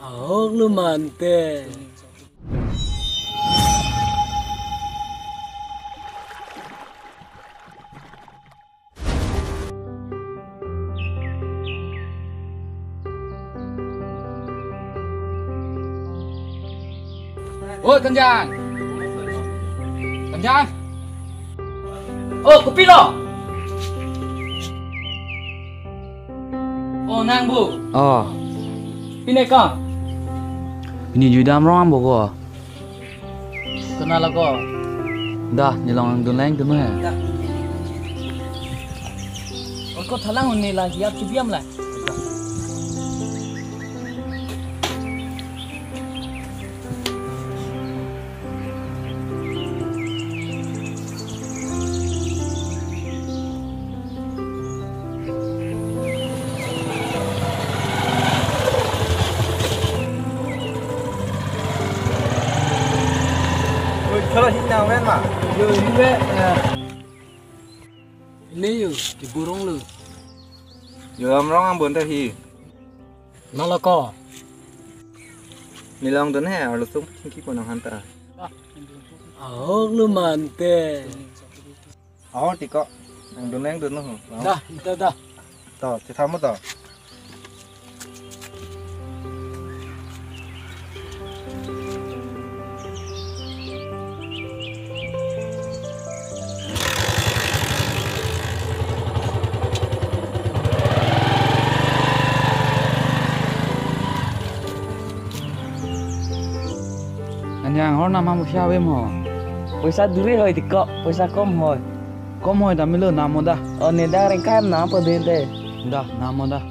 Oh, lu mante. Ôi Kenjang. Kenjang. Oh, kopi lo. Oh nang bu. Oh, Ini kah? ini juga amrong ambo Kenal aku. dah nyelong dunleng tu meh. Aku thalang ini lagi, aku diam lah. Kalau hinang kan mak. Yo, ini ini yo, di burung lu. Yo amrong ambon teh hi. Nol aku. Nilang don he alu sum ki ko nang hanta. Oh, lu mante. Oh tiko. Nang don nang don no. Dah, itu dah. To, ci thamu to. Kenjang hor nama musia wem ho. Pesa duri hoy tiko, pesa kom hoy. Kom hoy dah milu namo dah. Oh ni dah rengkam na apa dente. Dah namo dah.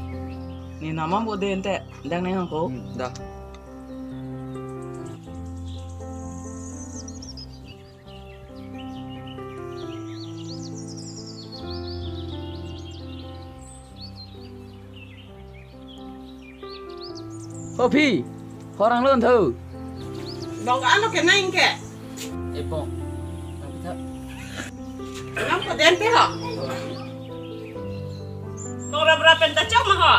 Ni nama apa dente? Dang neng aku. Dah. Kopi. Orang lu tu. Dong ano ke naing ke? Epong. Nam ko dente ho. Tora berapa entah cak mah ho?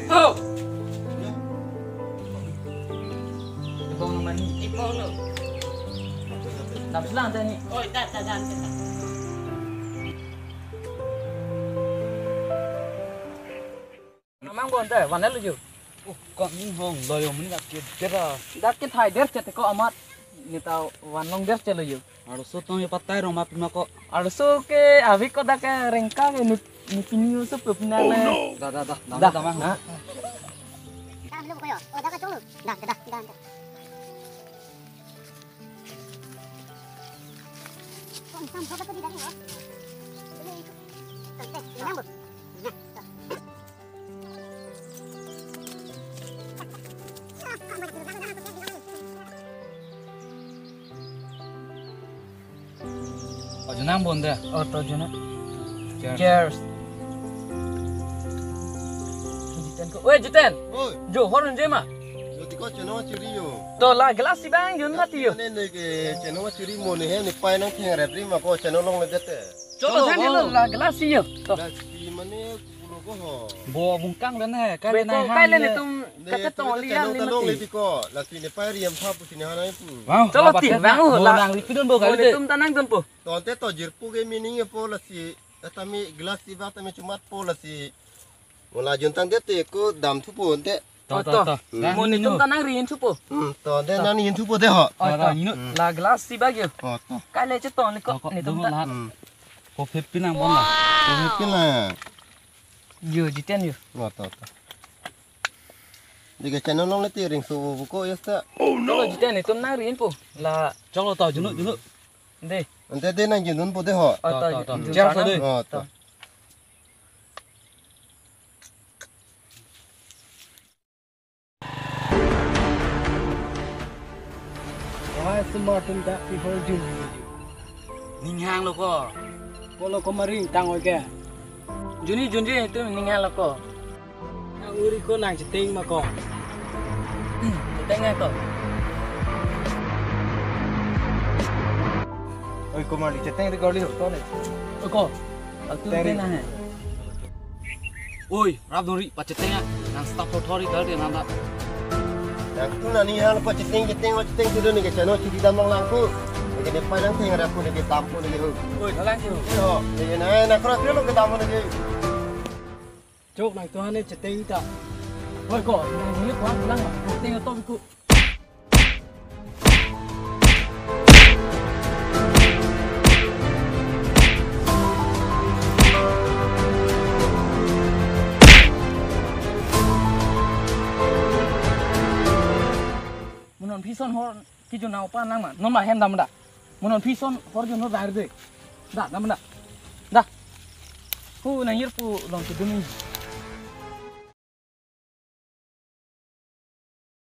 Ho. Epong nama ni. Ipo lo. Dah selang tadi. Oh, dah. Namang bonte, mana lu ju? Kok ni hong loyo mun nak kira. Dah kita hai der cete ko amat. Ni tahu wanong der celo ju. Aro sotong ye patai ro mapi mako. Arso ke avi ko dah ke rengka ke nutini usup pupina le. Dah. Dah. Tamang. Ha? Dah belum koyo. Oh, dah kacung lu. Dah. Kok sam apa tadi dah ni ho? Ini ikut. Teh, hilang bu. Nah. Oh jenang bon dah. Oh, to jona. Cheers. Cheers. Jiten ko. Weh, Jiten. Oi, Jo, horon je ma. yo tiko cheno chiri yo. To la gelas si bang yun mati yo. Ane ne ke cheno chiri mo ne he ni pai nang kheng re pri ma ko cheno long le dete. Cholo than lo la gelas si yo. To. Da si mane puro ko ho. Bo bungkang dan he. Kai Be le ko nai kai le hang ni le. tum kata to lian ni long le mati. tiko. La si ne pai riam tha pu si ne hanai pu. Wow. Cholo ti bang ho la. Nang lipidon bo kai Kau le. tum tanang tum po. Ton te to jir pu ge meaning po la si tami gelas si ba tami cumat po la si. Mola juntang dete ko dam thu pu te. To. Mo ni Ninu. tum tanang rin chu po. Ton te nani hin thu pu te ho. Oh, to. La gelas si bag yo. Oh to. Kai le che to ni ko ni tum ta. Ko phepin nang bon la. Ko pin la. Yo, Jiten yo. Oh to. Diga cheno long le ti ring su bu ko yesta. Cholo Jiten ni tum nang rin po. La Cholo tao junu. de. Ante de nang jinun pu te ho. Oh, To. to. Cheers ade. Oh to. Wah, semua tum tak pi hol ju. Ning hang lo ko. Kalau kemarin tangoi ke. Juni itu ningal ko. Ang uri ko nang citing mako. Citing ko. Oi komandi ceteng recording ho to ne. Ko. Aku Teri. na hai. Oi, rap duri pacetengnya. Nang stop hotori kali nanda. Yang tu nak ni hang lepas ceting tu ni ke channel citi damang langku. Ke depan nang tengah aku ni ke tampu ni ke. Oi, dalang tu. Yo, ye na kira kira lo ke tampu ni ke. Cuk nang tuhan ni ceteng tak. Oi kok, nang ni kuang pulang mah. Ceteng atau biku. Munon pison hor kijo nau pa nang ma. Non ma hen dam da. Munon pison hor jo no dar de. Da dam da. Da. Hu nang yir pu long ki dumi.